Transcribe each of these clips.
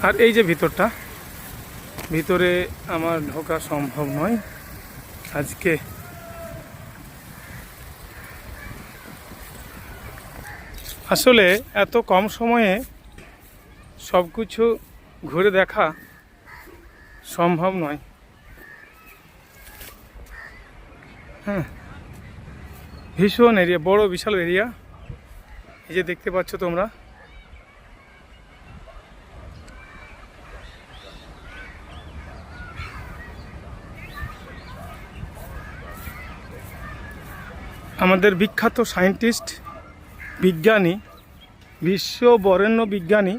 আর এই যে ভিতরে আমার ঢোকা সম্ভব নয় আজকে। আসলে এত কম সময়ে সব কিছু ঘুরে দেখা সম্ভব নয়। হ্যাঁ, ভীষণ এরিয়া, বড় বিশাল এরিয়া। এই যে দেখতে পাচ্ছ তোমরা, আমাদের বিখ্যাত সায়েন্টিস্ট, বিজ্ঞানী, বিশ্ব বরেণ্য বিজ্ঞানী,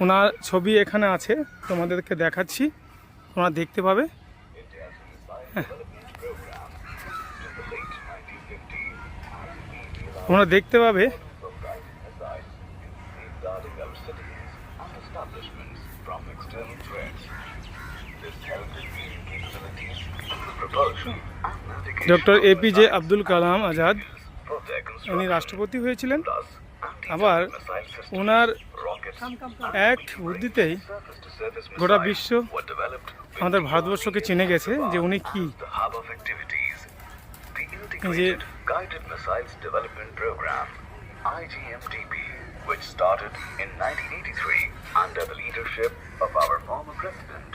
ওনার ছবি এখানে আছে, তোমাদেরকে দেখাচ্ছি, তোমরা দেখতে পাবে। হ্যাঁ, তোমরা দেখতে পাবে। ডক্টর এপিজে আব্দুল কালাম আজাদ, উনি রাষ্ট্রপতি হয়েছিলেন। আবার ওনার এক বুদ্ধিতেই গোটা বিশ্ব আমাদের ভারতবর্ষকে চিনে গেছে যে উনি কি। যে Guided Missiles Development Program, IGMDP, which started in 1983 under the leadership of our former president